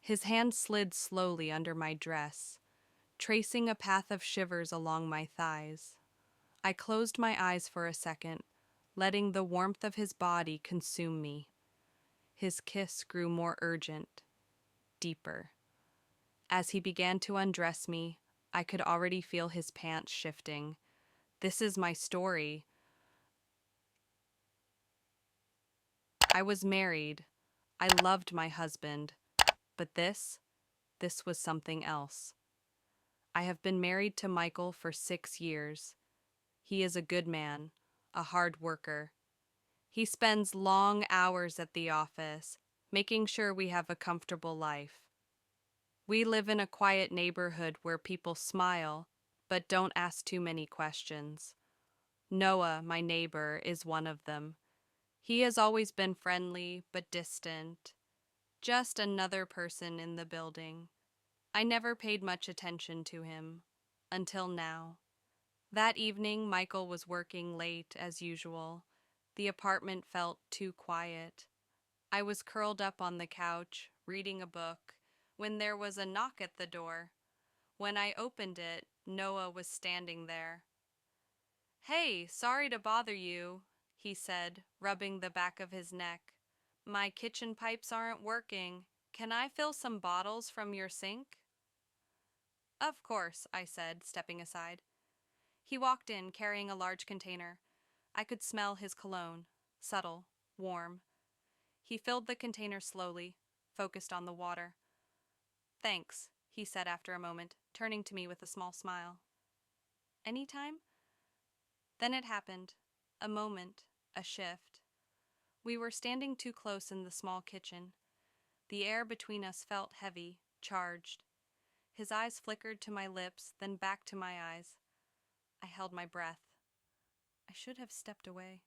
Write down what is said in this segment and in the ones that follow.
His hand slid slowly under my dress, tracing a path of shivers along my thighs. I closed my eyes for a second, letting the warmth of his body consume me. His kiss grew more urgent, deeper. As he began to undress me, I could already feel his pants shifting. This is my story. I was married. I loved my husband. But this was something else. I have been married to Michael for 6 years. He is a good man, a hard worker. He spends long hours at the office, making sure we have a comfortable life. We live in a quiet neighborhood where people smile, but don't ask too many questions. Noah, my neighbor, is one of them. He has always been friendly, but distant. Just another person in the building. I never paid much attention to him. Until now. That evening, Michael was working late, as usual. The apartment felt too quiet. I was curled up on the couch, reading a book, when there was a knock at the door. When I opened it, Noah was standing there. "Hey, sorry to bother you," he said, rubbing the back of his neck. "My kitchen pipes aren't working. Can I fill some bottles from your sink?" "Of course," I said, stepping aside. He walked in, carrying a large container. I could smell his cologne, subtle, warm. He filled the container slowly, focused on the water. "Thanks," he said after a moment, turning to me with a small smile. "Anytime?" Then it happened. A moment, a shift. We were standing too close in the small kitchen. The air between us felt heavy, charged. His eyes flickered to my lips, then back to my eyes. I held my breath. I should have stepped away,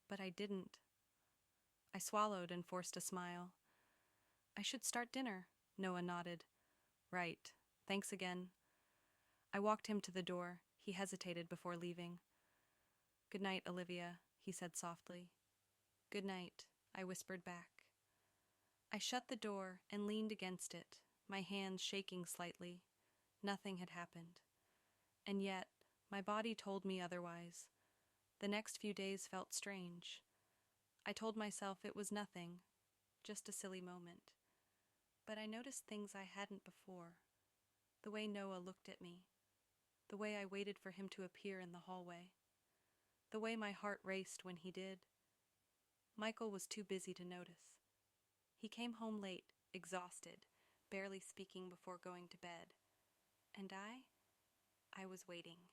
but I didn't. I swallowed and forced a smile. "I should start dinner," Noah nodded. "Right. Thanks again." I walked him to the door. He hesitated before leaving. "Good night, Olivia," he said softly. "Good night," I whispered back. I shut the door and leaned against it, my hands shaking slightly. Nothing had happened. And yet, my body told me otherwise. The next few days felt strange. I told myself it was nothing, just a silly moment. But I noticed things I hadn't before. The way Noah looked at me. The way I waited for him to appear in the hallway. The way my heart raced when he did. Michael was too busy to notice. He came home late, exhausted, barely speaking before going to bed. And I was waiting.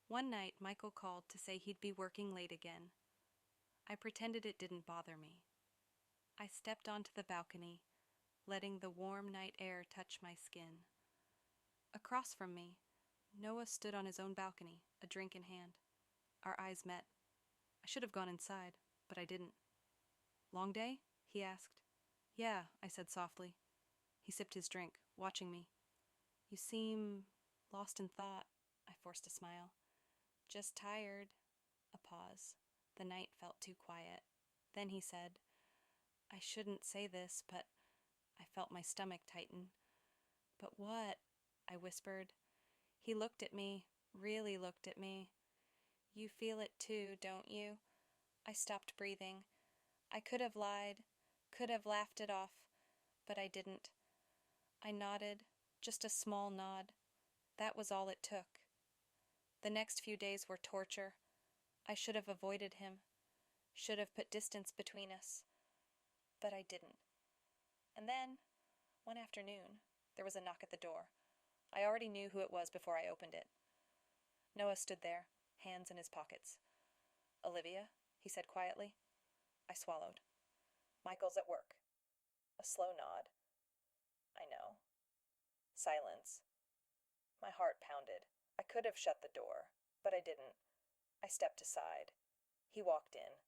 One night, Michael called to say he'd be working late again. I pretended it didn't bother me. I stepped onto the balcony, letting the warm night air touch my skin. Across from me, Noah stood on his own balcony, a drink in hand. Our eyes met. I should have gone inside, but I didn't. "Long day?" he asked. "Yeah," I said softly. He sipped his drink, watching me. "You seem lost in thought." I forced a smile. "Just tired." A pause. The night felt too quiet. Then he said, "I shouldn't say this, but..." I felt my stomach tighten. "But what?" I whispered. He looked at me, really looked at me. "You feel it too, don't you?" I stopped breathing. I could have lied, could have laughed it off, but I didn't. I nodded, just a small nod. That was all it took. The next few days were torture. I should have avoided him, should have put distance between us, but I didn't. And then, one afternoon, there was a knock at the door. I already knew who it was before I opened it. Noah stood there, hands in his pockets. "Olivia," he said quietly. I swallowed. "Michael's at work." A slow nod. "I know." Silence. My heart pounded. I could have shut the door, but I didn't. I stepped aside. He walked in.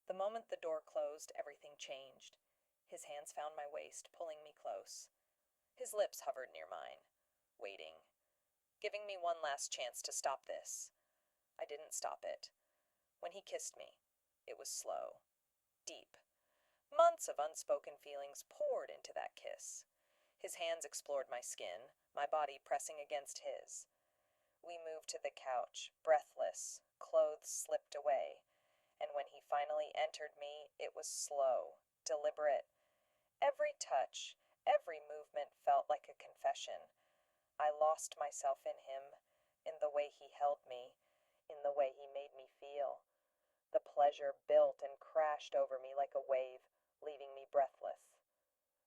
The moment the door closed, everything changed. His hands found my waist, pulling me close. His lips hovered near mine, waiting, giving me one last chance to stop this. I didn't stop it. When he kissed me, it was slow, deep. Months of unspoken feelings poured into that kiss. His hands explored my skin, my body pressing against his. We moved to the couch, breathless, clothes slipped away, and when he finally entered me, it was slow, deliberate. Every touch, every movement felt like a confession. I lost myself in him, in the way he held me, in the way he made me feel. The pleasure built and crashed over me like a wave, leaving me breathless.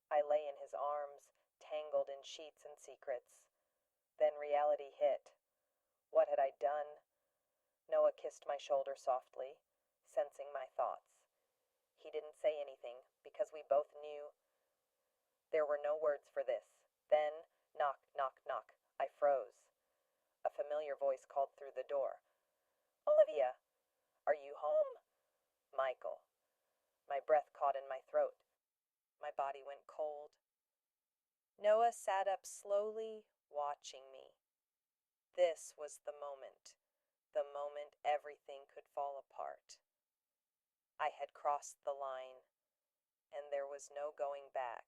I lay in his arms, tangled in sheets and secrets. Then reality hit. What had I done? Noah kissed my shoulder softly, sensing my thoughts. He didn't say anything, because we both knew. There were no words for this. Then, knock, knock, knock. I froze. A familiar voice called through the door. Olivia, are you home? Michael. My breath caught in my throat. My body went cold. Noah sat up slowly, watching me. This was the moment everything could fall apart. I had crossed the line, and there was no going back.